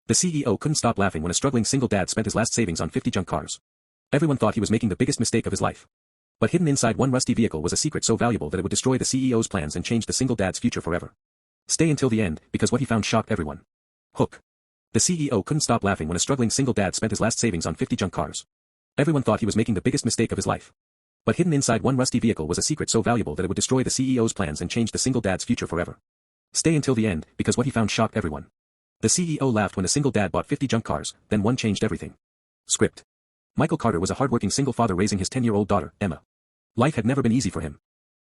The CEO couldn't stop laughing when a struggling single dad spent his last savings on 50 junk cars. Everyone thought he was making the biggest mistake of his life. But hidden inside one rusty vehicle was a secret so valuable that it would destroy the CEO's plans and change the single dad's future forever. Stay until the end, because what he found shocked everyone. Hook. The CEO couldn't stop laughing when a struggling single dad spent his last savings on 50 junk cars. Everyone thought he was making the biggest mistake of his life. But hidden inside one rusty vehicle was a secret so valuable that it would destroy the CEO's plans and change the single dad's future forever. Stay until the end, because what he found shocked everyone. The CEO laughed when a single dad bought 50 junk cars, then one changed everything. Script. Michael Carter was a hardworking single father raising his 10-year-old daughter, Emma. Life had never been easy for him.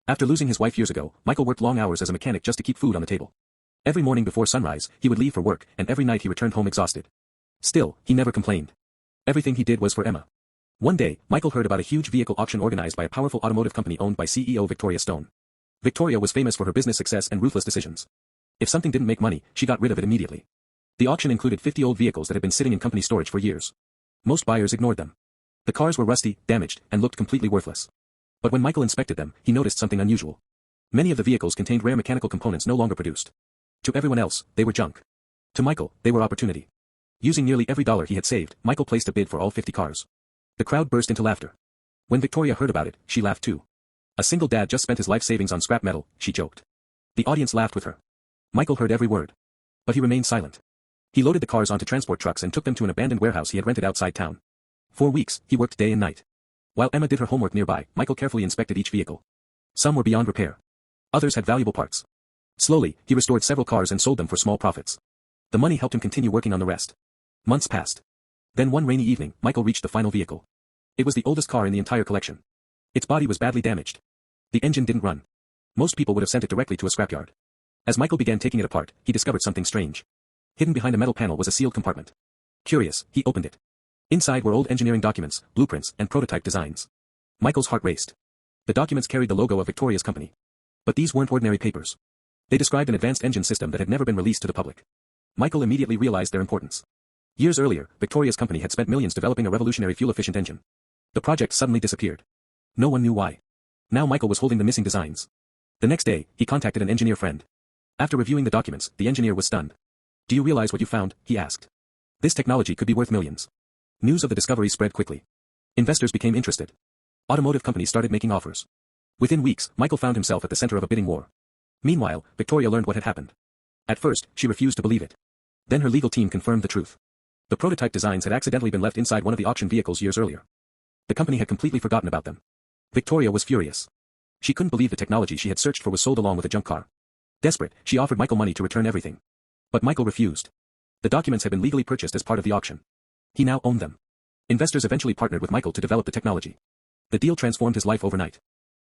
After losing his wife years ago, Michael worked long hours as a mechanic just to keep food on the table. Every morning before sunrise, he would leave for work, and every night he returned home exhausted. Still, he never complained. Everything he did was for Emma. One day, Michael heard about a huge vehicle auction organized by a powerful automotive company owned by CEO Victoria Stone. Victoria was famous for her business success and ruthless decisions. If something didn't make money, she got rid of it immediately. The auction included 50 old vehicles that had been sitting in company storage for years. Most buyers ignored them. The cars were rusty, damaged, and looked completely worthless. But when Michael inspected them, he noticed something unusual. Many of the vehicles contained rare mechanical components no longer produced. To everyone else, they were junk. To Michael, they were opportunity. Using nearly every dollar he had saved, Michael placed a bid for all 50 cars. The crowd burst into laughter. When Victoria heard about it, she laughed too. A single dad just spent his life savings on scrap metal, she joked. The audience laughed with her. Michael heard every word. But he remained silent. He loaded the cars onto transport trucks and took them to an abandoned warehouse he had rented outside town. For weeks, he worked day and night. While Emma did her homework nearby, Michael carefully inspected each vehicle. Some were beyond repair. Others had valuable parts. Slowly, he restored several cars and sold them for small profits. The money helped him continue working on the rest. Months passed. Then one rainy evening, Michael reached the final vehicle. It was the oldest car in the entire collection. Its body was badly damaged. The engine didn't run. Most people would have sent it directly to a scrapyard. As Michael began taking it apart, he discovered something strange. Hidden behind a metal panel was a sealed compartment. Curious, he opened it. Inside were old engineering documents, blueprints, and prototype designs. Michael's heart raced. The documents carried the logo of Victoria's company. But these weren't ordinary papers. They described an advanced engine system that had never been released to the public. Michael immediately realized their importance. Years earlier, Victoria's company had spent millions developing a revolutionary fuel-efficient engine. The project suddenly disappeared. No one knew why. Now Michael was holding the missing designs. The next day, he contacted an engineer friend. After reviewing the documents, the engineer was stunned. Do you realize what you found? He asked. This technology could be worth millions. News of the discovery spread quickly. Investors became interested. Automotive companies started making offers. Within weeks, Michael found himself at the center of a bidding war. Meanwhile, Victoria learned what had happened. At first, she refused to believe it. Then her legal team confirmed the truth. The prototype designs had accidentally been left inside one of the auction vehicles years earlier. The company had completely forgotten about them. Victoria was furious. She couldn't believe the technology she had searched for was sold along with a junk car. Desperate, she offered Michael money to return everything. But Michael refused. The documents had been legally purchased as part of the auction. He now owned them. Investors eventually partnered with Michael to develop the technology. The deal transformed his life overnight.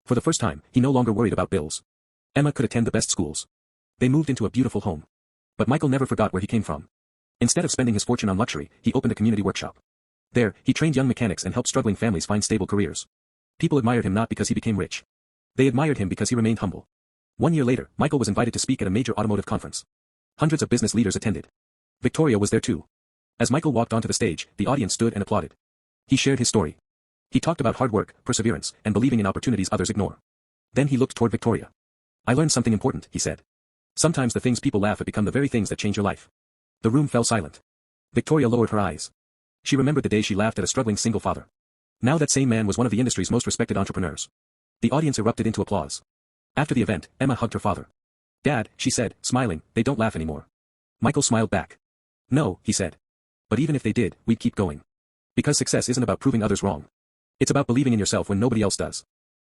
For the first time, he no longer worried about bills. Emma could attend the best schools. They moved into a beautiful home. But Michael never forgot where he came from. Instead of spending his fortune on luxury, he opened a community workshop. There, he trained young mechanics and helped struggling families find stable careers. People admired him not because he became rich. They admired him because he remained humble. 1 year later, Michael was invited to speak at a major automotive conference. Hundreds of business leaders attended. Victoria was there too. As Michael walked onto the stage, the audience stood and applauded. He shared his story. He talked about hard work, perseverance, and believing in opportunities others ignore. Then he looked toward Victoria. I learned something important, he said. Sometimes the things people laugh at become the very things that change your life. The room fell silent. Victoria lowered her eyes. She remembered the day she laughed at a struggling single father. Now that same man was one of the industry's most respected entrepreneurs. The audience erupted into applause. After the event, Emma hugged her father. Dad, she said, smiling, they don't laugh anymore. Michael smiled back. No, he said. But even if they did, we'd keep going. Because success isn't about proving others wrong. It's about believing in yourself when nobody else does.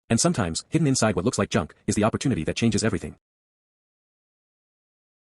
And sometimes, hidden inside what looks like junk, is the opportunity that changes everything.